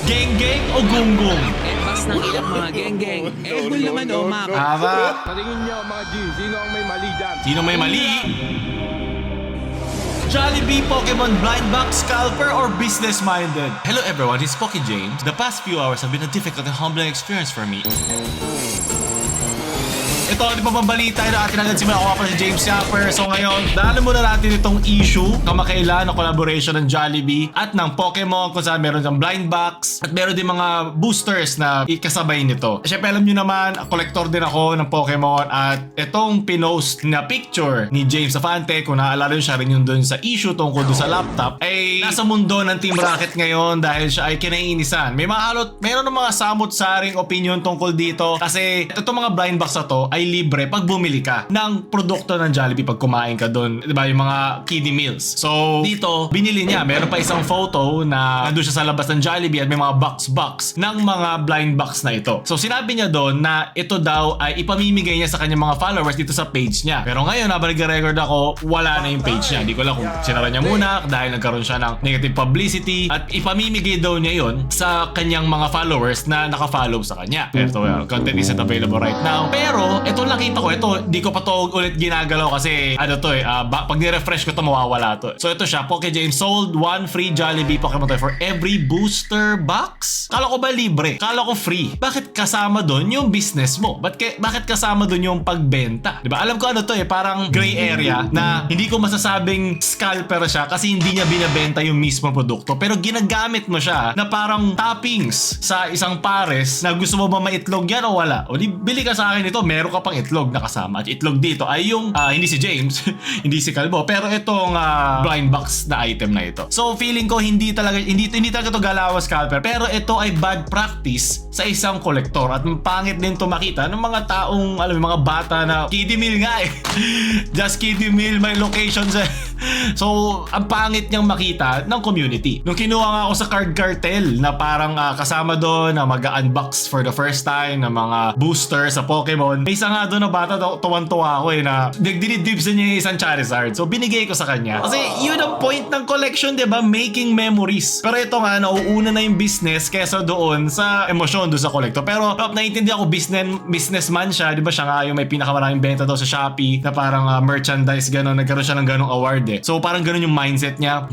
Geng-geng o gunggong? Bas ng ilang mga geng-geng. Ebol naman o map. Tama. Sa tingin nyo mga G, sino ang may mali dyan? Sino may mali? Jollibee, Pokemon, blind box, scalper, or business-minded? Hello everyone, it's Poki James. The past few hours have been a difficult and humbling experience for me. Ito, di ba balita na atin agad simula ako pa si James Yapper. So ngayon, daanan muna natin itong issue kamakailan ng collaboration ng Jollibee at ng Pokemon kung saan meron ng blind box at meron din mga boosters na ikasabay nito. Siyempre alam nyo naman, collector din ako ng Pokemon at itong pinost na picture ni James Afante, kung naalala nyo siya rin yung dun sa issue tungkol dun sa laptop, ay nasa mundo ng Team Rocket ngayon dahil siya ay kinaiinisan. Meron ng mga samot-saring opinion tungkol dito kasi itong mga blind box na to ay libre pag bumili ka ng produkto ng Jollibee pag kumain ka doon, 'di ba, yung mga kiddie meals. So dito binili niya, meron pa isang photo na nandun siya sa labas ng Jollibee at may mga box ng mga blind box na ito. So sinabi niya doon na ito daw ay ipamimigay niya sa kanyang mga followers dito sa page niya. Pero ngayon habang nag-record ako, wala na yung page niya. Hindi ko alam kung sinara niya muna dahil nagkaroon siya ng negative publicity at ipamimigay daw niya yon sa kanyang mga followers na nakafollow sa kanya. Pero well, content isn't available right now. Pero ito nakita ko, ito di ko pa to ulit ginagalaw kasi ano to pag ni-refresh ko to mawawala to. So ito siya, Poke James sold 1 free Jollibee Pokemon toy for every booster box. Kala ko ba libre? Kala ko free. Bakit kasama doon yung business mo? Bakit kasama doon yung pagbenta? Diba? Alam ko ano to parang gray area na hindi ko masasabing scalper siya kasi hindi niya binabenta yung mismo produkto, pero ginagamit mo siya na parang toppings sa isang pares na gusto mo ba maitlog yan o wala? O di bili ka sa akin ito, meron ka pang itlog na kasama. At itlog dito ay yung hindi si James, hindi si Calvo, pero itong blind box na item na ito. So feeling ko hindi talaga to galawas scalper, pero ito ay bad practice sa isang kolektor at pangit din to makita ng mga taong alam mo, mga bata na kiddie meal nga just kiddie meal, may location sa so ang pangit niyang makita ng community. Nung kinuha nga ako sa Card Cartel na parang kasama doon na mag-unbox for the first time ng mga booster sa Pokemon, may isa nga doon na bata, tuwan-tuwa ako na nagdinidibs niya yung isang Charizard. So binigay ko sa kanya. Kasi yun ang point ng collection, diba? Making memories. Pero ito nga, nauuna na yung business kesa doon sa emosyon doon sa collector. Pero naiintindihan ko, businessman siya, diba? Siya nga yung may pinakamaraming benta daw sa Shopee na parang merchandise, gano'n. Nagkaroon siya ng gano'ng award So parang gano'n yung mindset niya.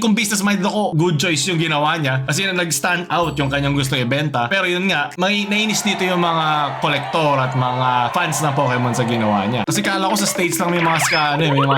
Kung business-minded ako, good choice yung ginawa niya. Kasi nag-stand out yung kanyang gusto ibenta. Pero yun nga, may nainis dito yung mga collector at mga fans ng Pokemon sa ginawa niya. Kasi kala ko sa States lang may mga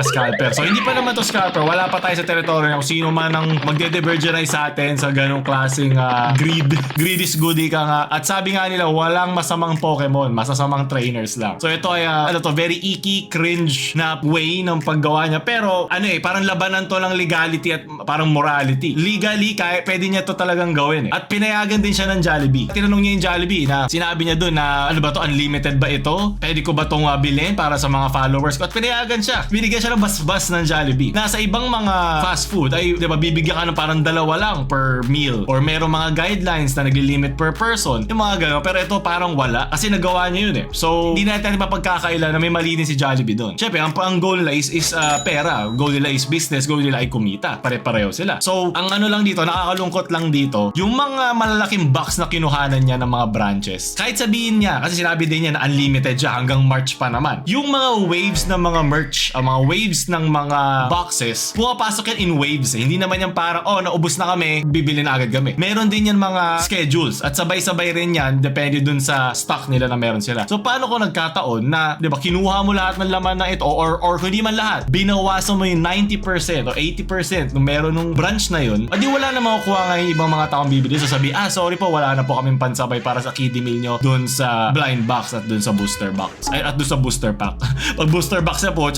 scalper. So hindi pa naman to scalper. Wala pa tayo sa territory na kung sino man ang magde-divergenize sa atin sa ganong klaseng greed. Greed is good, ka nga. At sabi nga nila, walang masamang Pokemon, masasamang trainers lang. So ito ay very icky, cringe na way ng paggawa niya. Pero parang labanan to ng legality at parang morality. Legally, pwede niya to talagang gawin At pinayagan din siya ng Jollibee. Tinanong niya yung Jollibee na sinabi niya doon na ano ba to, unlimited ba ito? Pwede ko ba itong bilhin para sa mga followers ko? At pinayagan siya. Binigyan siya ng bas-bas ng Jollibee. Nasa ibang mga fast food ay, di ba, bibigyan ka ng parang 2 lang per meal. Or merong mga guidelines na nagli-limit per person. Yung mga gano'n. Pero ito parang wala. Kasi nagawa niya yun So, hindi natin mapagkakaila na may mali din si Jollibee doon. Siyempre, ang goal nila is pera. Goal nila is business. Goal nila ay kumita. Pare-pareho sila. So, ang ano lang dito, nakakalungkot lang dito, yung mga malalaking box na kinuhanan niya ng mga branches. Kahit sabihin niya, kasi sinabi din niya na unlimited siya hanggang March pa naman. Yung mga waves ng mga merch, mga waves ng mga boxes, pumapasok yan in waves Hindi naman yan parang, naubos na kami, bibili na agad kami. Meron din yan mga schedules at sabay-sabay rin yan, depende dun sa stock nila na meron sila. So paano kung nagkataon na, di ba, kinuha mo lahat ng laman na ito or hindi man lahat, binawasan mo yung 90% o 80% nung meron nung branch na yun, di wala na makukuha nga yung ibang mga taong bibili. So sabi, sorry po, wala na po kaming pansabay para sa kiddie meal nyo dun sa blind box at dun sa booster box. At dun sa booster pack. Pag booster box na po,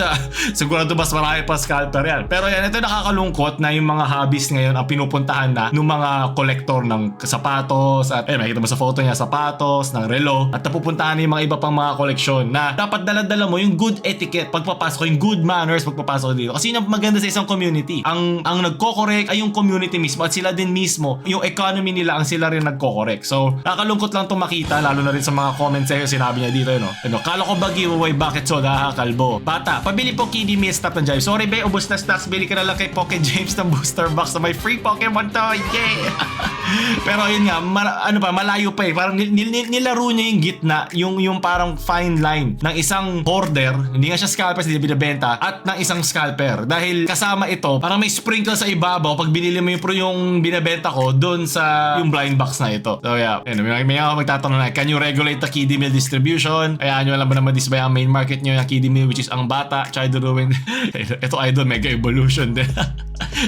sigurado mas marami pa scalper yan. Pero yan, ito nakakalungkot na yung mga hobbies ngayon ang pinupuntahan na ng mga collector ng sapatos at makikita mo sa photo niya, sapatos, ng relo, at napupuntahan na yung mga iba pang mga koleksyon na dapat dala-dala mo yung good etiquette pagpapasok, yung good manners pagpapasok dito. Kasi yun ang maganda sa isang community. Ang nagko-correct ay yung community mismo at sila din mismo, yung economy nila ang sila rin nagko-correct. So, nakakalungkot lang itong makita, lalo na rin sa mga comments sa'yo, sinabi niya dito, kala ko ba giveaway, bakit soda ha, kalbo? Bata, pabili po Kiddy Meal Stop ng Jive. Sorry be, ubos na stocks, bili ka na lang kay Poke James ng booster box na may free Pokemon toy. Yay! Pero yun nga, malayo pa eh. Parang nilaro niya yung gitna, yung parang fine line ng isang hoarder, hindi nga siya scalper, hindi binibenta, at ng isang scalper. Dahil kasama ito, parang may sprinkle sa ibabaw pag binili mo yung binibenta ko doon sa yung blind box na ito. So yeah, may magtatanong na, can you regulate the Kiddy Meal distribution? Ayan nyo, alam ba naman this ba yung main market nyo yung Kiddy Meal, which is ang bata, Child Ruin. Ito idol, Mega Evolution din.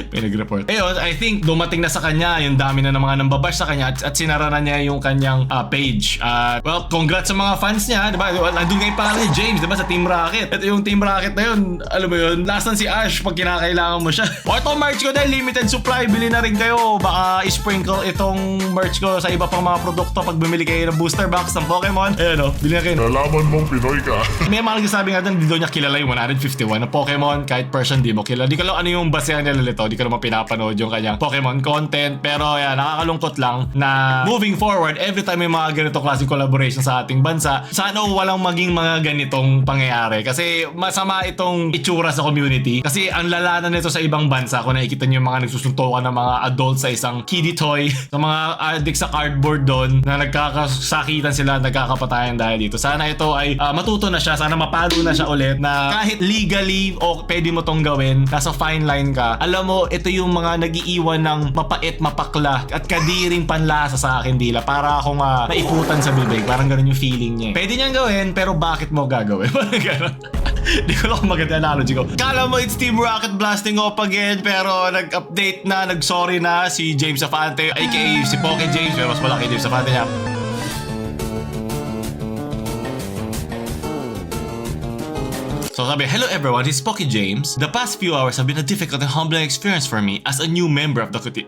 Pinag-report. Ayun, I think dumating na sa kanya yung dami na ng mga nambabash sa kanya at sinara na niya yung kanyang page. Well, congrats sa mga fans niya, di ba? Nandun nga yung pangalan ni James, di ba? Sa Team Rocket. Ito yung Team Rocket na yun. Alam mo yun, last na si Ash pag kinakailangan mo siya. O ito, merch ko dahil limited supply. Bili na rin kayo. Baka i-sprinkle itong merch ko sa iba pang mga produkto pag bumili kayo ng booster box ng Pokemon. Ayun o, bili na kayo. Nalaman mong Pinoy ka. May mga nagsasabi nga doon, hindi daw niya kilala yung 151 na Pokemon. Kahit person, di mo kilala. Di ko lang ano yung basehan nila nito. Di ko naman pinapanood yung kanyang Pokemon content. Pero yan, nakakalungkot lang na moving forward, every time may mga ganitong klaseng collaboration sa ating bansa, sana walang maging mga ganitong pangyayari. Kasi masama itong itsura sa community. Kasi ang lalanan nito sa ibang bansa, kung nakikita niyo yung mga nagsusuntukan ng mga adults sa isang kiddie toy, sa mga addict sa cardboard doon, na nagkakasakitan sila, nagkakapatayan dahil dito. Sana ito ay matuto na siya, sana mapalo na siya ulit na kahit legally o pwede mo tong gawin, nasa fine line ka. Alam mo, ito yung mga nagiiwan ng mapait, mapakla at kadiring panlasa sa akin dila para akong naiputan sa bibig. Parang ganun yung feeling niya. Pwede niyang gawin, pero bakit mo gagawin? Parang ganun. Di ko lang maganda analogy ko. Kala mo it's Team Rocket blasting off again, pero nag-update na, nag-sorry na si James Afante, aka si Poke James, pero mas malaki James Afante niya. So sabi, hello everyone, this is Poke James. The past few hours have been a difficult and humbling experience for me as a new member of the community.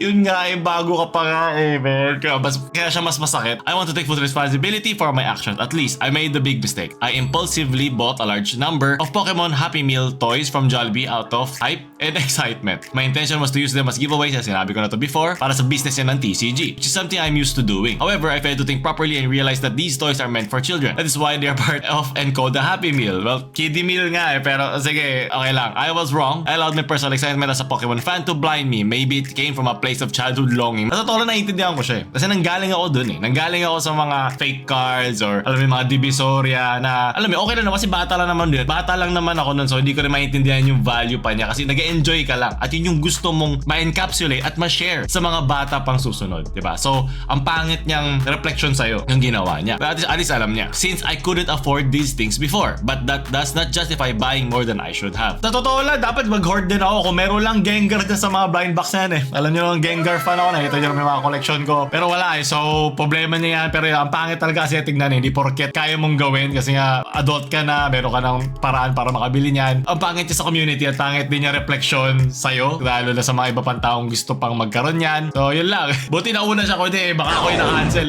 Yun nga eh, bago ka pa nga eh, man. Kaya siya mas masakit. I want to take full responsibility for my actions. At least, I made the big mistake. I impulsively bought a large number of Pokemon Happy Meal toys from Jollibee out of hype and excitement. My intention was to use them as giveaways, as sinabi ko na to before, para sa business yan ng TCG, which is something I'm used to doing. However, I failed to think properly and realized that these toys are meant for children. That is why they are part of and called the Happy Meal. Well, kiddie meal nga eh, pero sige, okay lang. I was wrong. I allowed my personal excitement as a Pokemon fan to blind me. Maybe it came from a place of childhood longing. Sa totoo lang, naiintindihan ko siya eh. Kasi nanggaling ako dun eh. Nanggaling ako sa mga fake cards or alam mo yung mga Divisoria na alam mo, okay lang naman kasi bata lang naman din. Bata lang naman ako nun, so hindi ko rin maintindihan yung value pa niya kasi nag-enjoy ka lang. At yun yung gusto mong ma-encapsulate at ma-share sa mga bata pang susunod, diba? So, ang pangit niyang reflection sa'yo yung ginawa niya. But at least alam niya, since I couldn't afford these things before, but that does not justify buying more than I should have. Sa totoo lang, dapat mag-hoard din ako. Kung meron lang Gengar dyan sa mga blind box na yan eh. Alam niyo lang, Gengar fan ako, nakita niyo may mga collection ko. Pero wala eh, so problema niya yan. Pero ang pangit talaga kasi tignan eh, hindi porket kaya mong gawin kasi nga adult ka na, meron ka ng paraan para makabili niyan. Ang pangit niya sa community at pangit din niya reflection sa'yo, lalo na sa mga iba pang taong gusto pang magkaroon yan. So yun lang. Buti na una siya ko eh, baka ako yung na-cancel.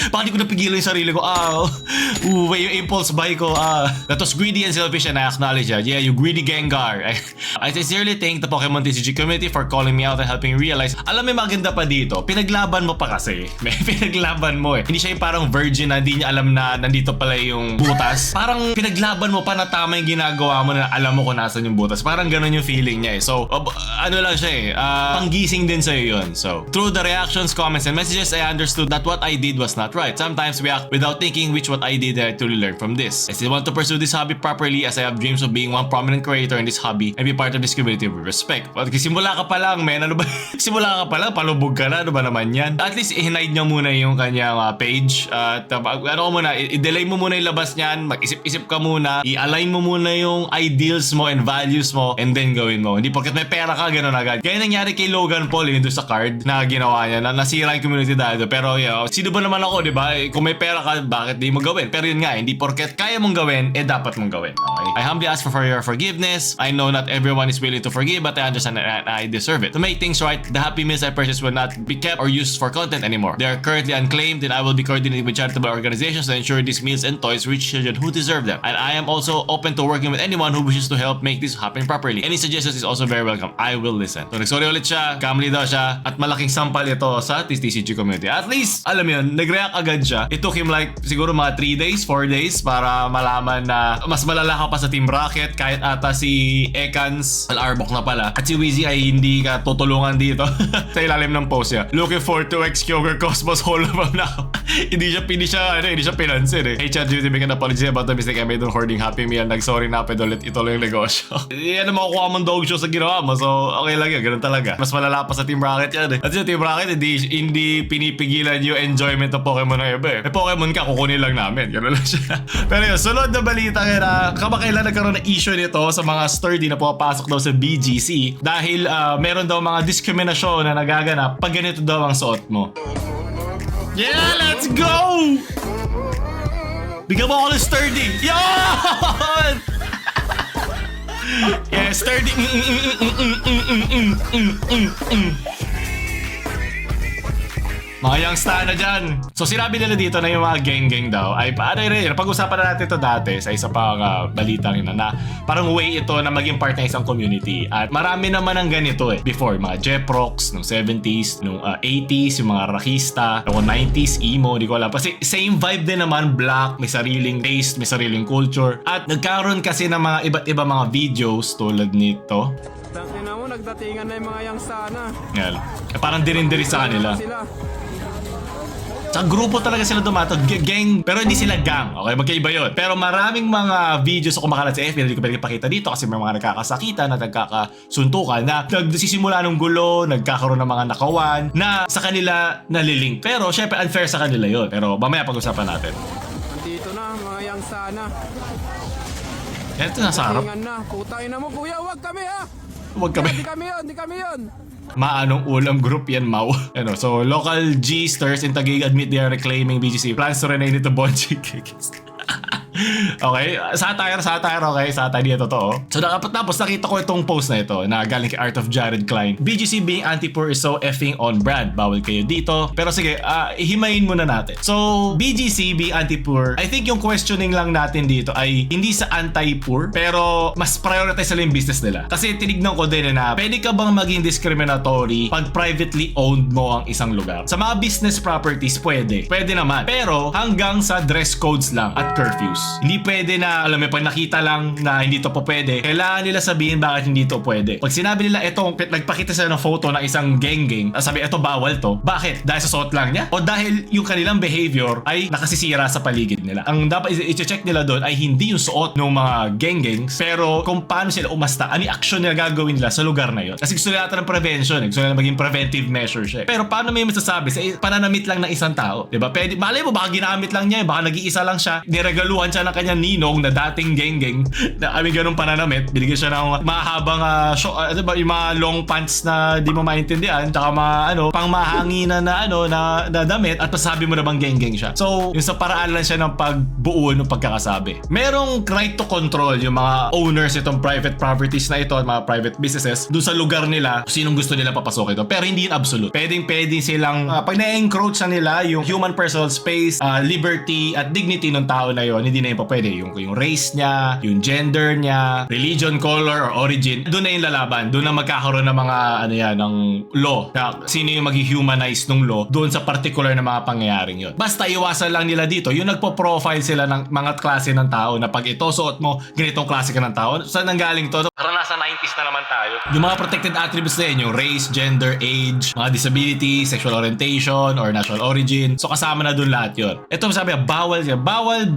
Baka di ko napigilan yung sarili ko. Yung impulse buy ko. That was greedy and selfish and I acknowledge that. Yeah, you greedy Gengar. I sincerely thank the Pokemon TCG community for calling me out and helping me realize. Alam mo, maganda pa dito. Pinaglaban mo pa kasi. Pinaglaban mo eh. Hindi siya yung parang virgin na hindi niya alam na nandito pala yung butas. Parang pinaglaban mo pa na tama yung ginagawa mo na alam mo kung nasan yung butas. Parang ganun yung feeling niya eh. So, ano lang siya eh. Panggising din sa'yo yun. So, through the reactions, comments, and messages, I understood that what I did was not right. Sometimes we act without thinking which what I did I truly learned from this. I still want to pursue this hobby properly as I have dreams of being one prominent creator in this hobby and be part of this community with respect. Well, kasi simula ka pa lang, man. Ano ba? Simula ka pa lang, palubog ka na. Ano ba naman yan? At least i-hide niya muna yung kanyang page. I-delay mo muna yung labas niyan. Mag-isip-isip ka muna. I-align mo muna yung ideals mo and values mo and then gawin mo. Hindi porket may pera ka, gano'n agad. Kaya nangyari kay Logan Paul, yung doon sa card na ginawa niya, na nasira yung community dahil doon. Pero sino ba naman ako Oo, di ba? Kung may pera ka, bakit di mo gawin? Pero yun nga, hindi porket kaya mong gawin, dapat mong gawin. Okay? I humbly ask for your forgiveness. I know not everyone is willing to forgive, but I understand that I deserve it. To make things right, the happy meals I purchased will not be kept or used for content anymore. They are currently unclaimed, and I will be coordinating with charitable organizations to ensure these meals and toys reach children who deserve them. And I am also open to working with anyone who wishes to help make this happen properly. Any suggestions is also very welcome. I will listen. So nagsorry ulit siya, kamali daw siya, at malaking sampal ito sa TCG community. At least, alam mo yun, nag-react agad siya. It took him like siguro mga 3 days, 4 days para malaman na mas malala ka pa sa Team Rocket kahit ata si Ekans Al-Arbok na pala. At si Wheezy ay hindi ka tutulungan dito sa ilalim ng post niya. Looking forward to X-Kyogre Cosmos Hall of Fame na hindi siya pinansin eh. Hey Chad, do you make an apology about the mistake I made on hoarding Happy Meal? Nag-sorry na pa ulit, ituloy yung negosyo. Yan ang makukuha mong dog show sa ginawa mo. So okay lang yun, ganun talaga. Mas malala pa sa Team Rocket yan eh. At sa Team Rocket, hindi pinipigilan yung enjoyment ng Pokemon ng iba eh. May Pokemon ka, kukunin lang namin. Ganun lang siya. Pero yun, sunod na balita kaya na kamakailan nagkaroon ng issue nito sa mga sturdy na pumapasok daw sa BGC dahil meron daw mga diskriminasyon na nagaganap pag ganito daw ang suot mo. Yeah, let's go! Bigyan mo ako ng sturdy. Yan! Yeah, sturdy. Mga youngsta na dyan. So sinabi nila dito na yung mga gang-gang daw ay paano rin. Napag-usapan na natin ito dati sa isa pang balitang yun na parang way ito na maging part ng isang community. At marami naman ang ganito eh. Before, mga Jeprox, nung 70s, nung 80s, yung mga Rakista, nung 90s, emo, di ko alam. Kasi same vibe din naman, black, may sariling taste, may sariling culture. At nagkaroon kasi ng mga iba't iba mga videos tulad nito. Tangina mo, nagdatingan na yung mga yang sana. Yan. Parang din-diri sa kanila. Sa grupo talaga sila dumatog, gang, pero hindi sila gang, okay? Magkaiba yun. Pero maraming mga videos na kumakalat sa FB, hindi ko pwede pakita dito kasi may mga nagkakasakitan at nagkakasuntukan na nagsisimula ng gulo, nagkakaroon ng mga nakawan na sa kanila nalilink. Pero syempre unfair sa kanila yun. Pero mamaya pag-usapan natin. Nandito na, mga yang sana. Yan ito nasa harap. Tingan na, putay na mo kuya, wag kami ha! Huwag kami. Hindi kami yun! Maanong ulam group yan, Mau. Ano, so local G-sters in Taguig admit they are reclaiming BGC. Plans to rename it to Bonji Kikis. Okay, satire, okay, satire dito totoo. So tapos nakita ko itong post na ito na galing kay Art of Jared Klein. BGC being anti-poor is so effing on brand. Bawal kayo dito. Pero sige, ihimayin muna natin. So BGC being anti-poor, I think yung questioning lang natin dito ay hindi sa anti-poor, pero mas prioritize nila yung business nila. Kasi tinignan ko din na pwede ka bang maging discriminatory pag privately owned mo ang isang lugar. Sa mga business properties, pwede naman. Pero hanggang sa dress codes lang at curfews. Hindi pwede na, alam mo, pag nakita lang na hindi to po pwede, kailangan nila sabihin bakit hindi to pwede. Pag sinabi nila, ito, nagpakita sila ng photo ng isang gang-gang, sabi, ito bawal to. Bakit? Dahil sa suot lang niya? O dahil yung kanilang behavior ay nakasisira sa paligid nila? Ang dapat i-check nila doon ay hindi yung suot ng mga gang-gangs, pero kung paano sila umasta, ano yung action nila gagawin nila sa lugar na yun. Kasi gusto nila ng prevention, gusto nila maging preventive measure siya. Pero paano may masasabi sa pananamit lang ng isang tao? Diba? Pwede, malay mo, baka ginamit lang niya, baka nag-iisa lang siya, niregaluhan siya ng kanyang ninong na dating gang-gang na ganun pananamit, binigyan siya ng mahabang yung mga long pants na di mo maintindihan, tsaka mga pangmahanginan na damit at pasabi mo na bang gang-gang siya. So yung sa paraan lang siya ng pagbuo ng pagkakasabi. Merong right to control yung mga owners itong private properties na ito at mga private businesses dun sa lugar nila kung sinong gusto nila papasok ito. Pero hindi yun absolute. Pwedeng silang pag na-encroach na nila yung human personal space, liberty at dignity ng tao na yun, hindi na yun pa pwede. Yung race niya, yung gender niya, religion, color, or origin, doon na yung lalaban. Doon na magkakaroon ng mga ng law. Na sino yung mag-humanize ng law doon sa particular na mga pangyayaring yun. Basta iwasan lang nila dito, yung nagpo-profile sila ng mga klase ng tao na pag ito suot mo, ganitong klase ka ng tao. Saan nanggaling to? Para nasa 90s na naman tayo. Yung mga protected attributes na yun, yung race, gender, age, mga disability, sexual orientation, or national origin. So kasama na doon lahat yun. Ito sabi, bawal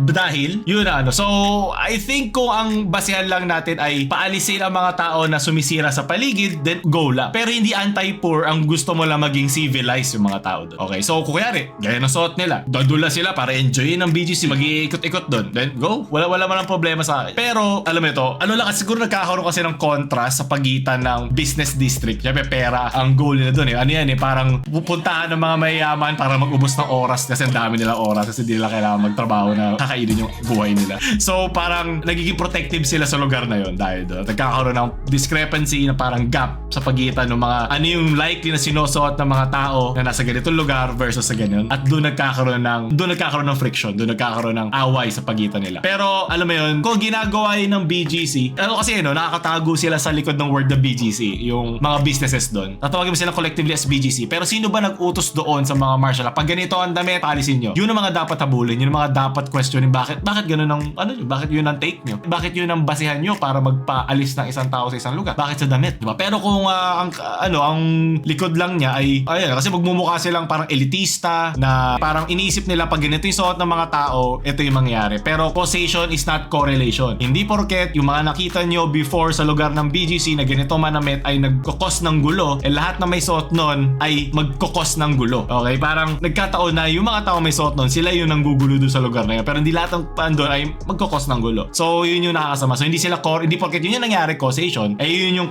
dahil deal. Yun na ano. So, I think kung ang basehan lang natin ay paalisin ang mga tao na sumisira sa paligid, then go lang. Pero hindi anti-poor, ang gusto mo lang maging civilized yung mga tao doon. Okay, so kung kuyari, gaya ng suot nila, dadula sila para enjoyin ang BGC, mag-iikot-ikot doon. Then go, wala man ang problema sa akin. Pero, alam mo ito, ano lang, siguro nagkakaroon kasi ng contrast sa pagitan ng business district. Siyempre, pera ang goal nila doon eh. Ano yan eh, parang pupuntahan ng mga mayayaman para mag-ubos ng oras kasi ang dami nilang oras kasi hindi nila kailangan magtrabaho na kakainin yung buhay nila. So, parang nagiging protective sila sa lugar na yon dahil doon. Nagkakaroon ng discrepancy na parang gap sa pagitan ng mga ano yung likely na sinusuot ng mga tao na nasa ganitong lugar versus sa ganyan. At doon nagkakaroon ng friction, doon nagkakaroon ng away sa pagitan nila. Pero alam mo yun, kung ginagawa yun ng BGC, ano kasi nakakatago sila sa likod ng word na BGC, yung mga businesses doon. Tatawagin mo sila collectively as BGC. Pero sino ba nag-utos doon sa mga martial law? Pag ganito ang damit, paalisin nyo. Yun ang mga dapat habulin, yun ang mga dapat questionin. Bakit ganun ang bakit yun ang take nyo? Bakit yun ang basihan nyo para magpaalis ng isang tao sa isang lugar? Bakit sa damit? Diba? Pero kung ang likod lang niya ay ayun, kasi magmumukha silang parang elitista na parang iniisip nila pag ganito yung suot ng mga tao, ito yung mangyayari. Pero causation is not correlation. Hindi porket yung mga nakita nyo before sa lugar ng BGC na ganito manamit ay nagkukos ng gulo, lahat na may suot nun ay magkukos ng gulo. Okay? Parang nagkataon na yung mga tao may suot nun, sila yung nanggugulo doon sa lugar na yun. Pero hindi lahat ng pandon ay magkukos ng gulo. So yun yung nakakasama. So hindi porket yun yung nangyari causation, ay yun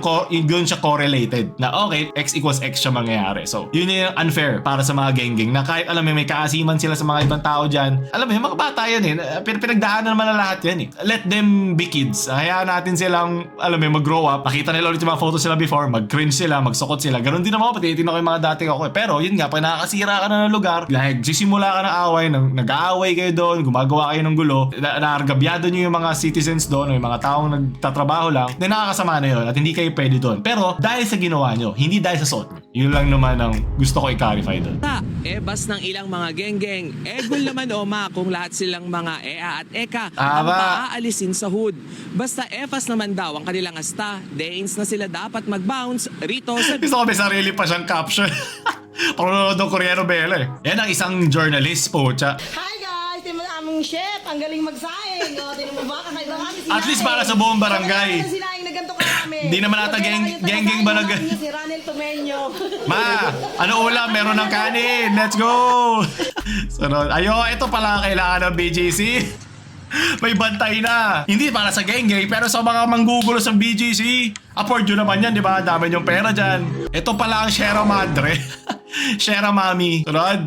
siya correlated na okay, X equals X siya mangyayari. So yun yung unfair para sa mga geng-geng na kahit alam mo may kaasiman sila sa mga ibang tao dyan, alam mo yung mga bata yan eh, pinagdaanan naman na lahat yan eh. Let them be kids. Hayaan natin silang alam mo mag-grow up, makita nila ulit yung mga photos sila before, mag-cringe sila, magsukot sila. Ganun din naman ako, pati ko yung mga dati ako eh. Pero yun nga, pag nakakasira ka na ng lugar, like sisimula ka ng away, nag-aaway kayo doon, gumagawa kayo ng gulo, naargabyado nyo yung mga citizens doon, o yung mga taong nagtatrabaho lang, then nakakasama na yun at hindi kayo pwede doon. Pero dahil sa ginawa nyo, hindi dahil sa suot nyo. Yun lang naman ang gusto ko i-clarify doon. Bas ng ilang mga geng-geng, gul naman kung lahat silang mga EA at EKA ang Tama. paaalisin sa hood. Basta EFAS naman daw ang kanilang asta, Danes na sila dapat mag-bounce rito sa... Gusto ko may sarili pa siyang caption. Pag-nanonood ng Koreano Bella eh. Yan ang isang journalist po, tsa. Hi guys! Tingnan mo aming chef. Ang galing magsaing. O, tingnan mo ba? Kakaiba kami sinaing. At least para sa buong barangay. Kakaiba sinaing na ganito kami. Hindi naman ata geng-geng ba Si Ranel Tumenyo. Ma, ano ulam? Meron ng kanin. Let's go! Sunod. Ito pala kailangan ng BGC. May bantay na. Hindi para sa geng-geng, pero sa mga manggugulo sa BGC. Afford nyo naman yan, di ba? Dami yung pera dyan. Ito pala ang Shera Madre. Shera Mami. Sunod.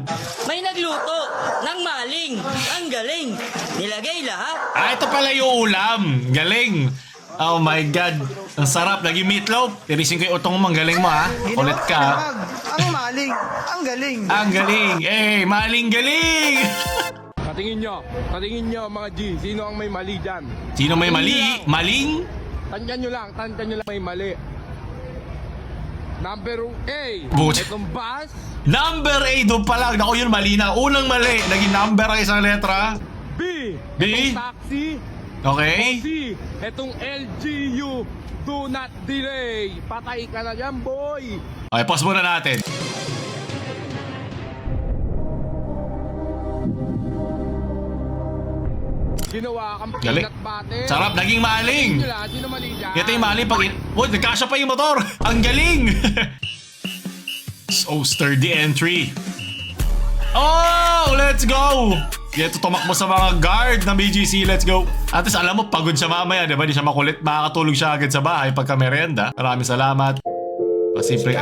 May nagluto ng maling. Ang galing. Nilagay lahat. Ito pala yung ulam. Galing. Oh my God. Ang sarap. Naging meatloaf. Tirisin ko yung utong mo. Ang galing mo ha. Ulit ka. Ang maling. Ang galing. Ang galing. Maling galing. Patingin nyo mga G, sino ang may mali dyan? Sino may mali? Maling? Tandyan nyo lang may mali. Number A, But- itong bus. Number 8 doon pa lang. Naku yun, mali na. Unang mali. Naging number ang isang letra. B, B? itong taxi. Okay. C, itong LGU, do not delay. Patay ka na dyan, boy. Okay, pause muna natin. Ginawa kang Galing. peanut butter. Sarap, naging maling. Sino mali dyan? Ito yung maling pag... Uy, nagkasya pa yung motor. Ang galing. So sturdy entry. Oh, let's go. Ito tumakbo sa mga guard ng BGC. Let's go. At least alam mo, pagod siya mamaya. Di ba? Di siya makulit. Makakatulog siya agad sa bahay pagka merienda. Maraming salamat. Pasimple.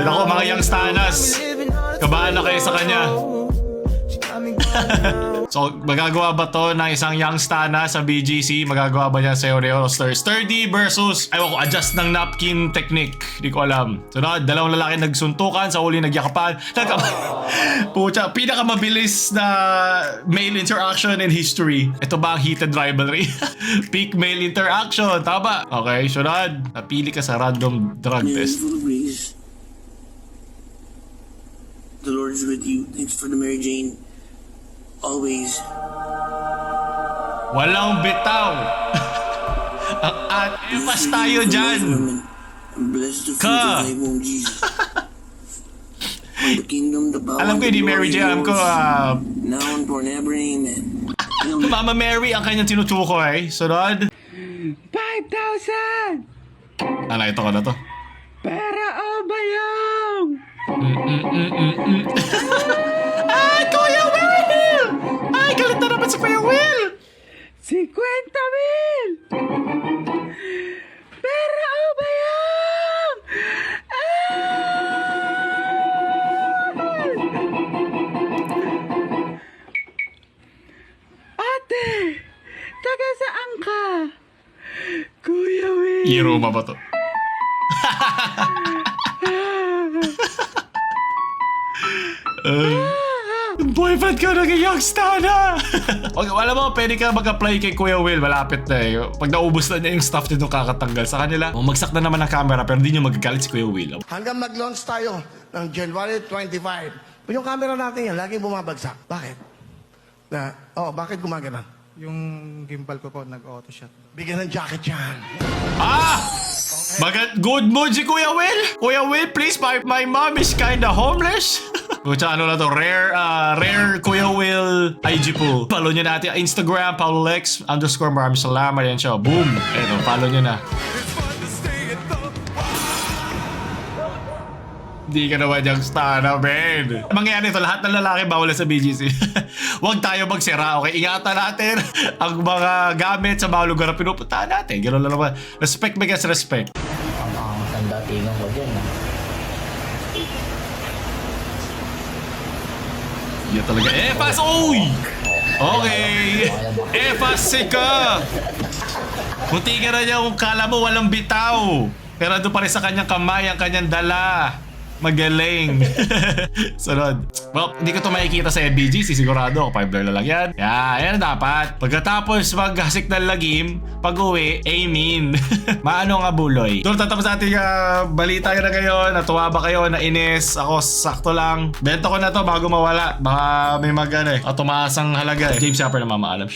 Nako, mga youngstanas. Kabahan na kayo sa kanya. So, magagawa ba to ng isang youngstana sa BGC? Magagawa ba niya sa Oreo Sturdy versus, ayaw ko, adjust ng napkin technique. Hindi ko alam. So, dalawang lalaki nagsuntukan, sa uli nagyakapan. Pucha, pinakamabilis na male interaction in history. Ito ba ang heated rivalry? Peak male interaction. Tama. Okay, sunod. Napili ka sa random drug test. Full of grace. The Lord is with you. Thanks for the Mary Jane. Always. Walang bitaw. Ang at-epas tayo dyan. I'm blessed to Ka. feel the life of Jesus. the kingdom, the power, Alam ko the hindi Mary glory J. Alam ko yours, now and forever, amen. Mama Mary ang kanyang tinutukoy. Sunod. 5,000! Ano, ito ko na to. Pera o bayong? Ay, Kuya Will! Ay, galit na naman si Kuya Will! 50,000! Pera o bayong? Ate! Taga saan ka? Kuya Will! Iroma ba to? Boyfriend ko naging youngster na! Okay, alam mo, pwede ka mag-apply kay Kuya Will. Malapit na eh. Pag naubos na niya yung stuff nito kakatanggal sa kanila, magsak na naman ang camera pero hindi niya magagalit si Kuya Will. Hanggang mag-launch tayo ng January 25. Yung camera natin yan, lagi bumabagsak. Bakit? Bakit gumagana? Yung gimbal ko po nag-auto shot. Bigyan ng jacket yan. Good mood si Kuya Will. Kuya Will, please, my mom is kinda homeless. Kutsa ano na to, rare Kuya Will IG po. Follow nyo natin Instagram, paulolex_. Maraming salamat yan siya. Boom. Eto, follow nyo na. Hindi ka naman yung star na, man. Mangyayari ito, lahat ng lalaki bawal sa BGC. Huwag tayo magsira, okay? Ingatan natin ang mga gamit sa mga lugar na pinupuntahan natin. Ganoon lang naman. Respect bigas respect. Ang tanda tingnan ko dyan. Yan talaga. Efas! Uy! Okay. Efas ka! Munti ka na niya kung kala mo walang bitaw. Pero doon pa rin sa kanyang kamay ang kanyang dala. Magaling. Sunod. Well, hindi ko to makikita sa FBG. Sigurado ako 5 blur na lang yan. Yan dapat. Pagkatapos maghasik ng lagim, pag-uwi, amen. Maano nga buloy. Doon tatapos natin balita na ngayon. Natuwa ba kayo? Nainis? Ako sakto lang. Bento ko na to bago mawala. Baka may tumaas ang halaga eh. James Shopper na mamaalam.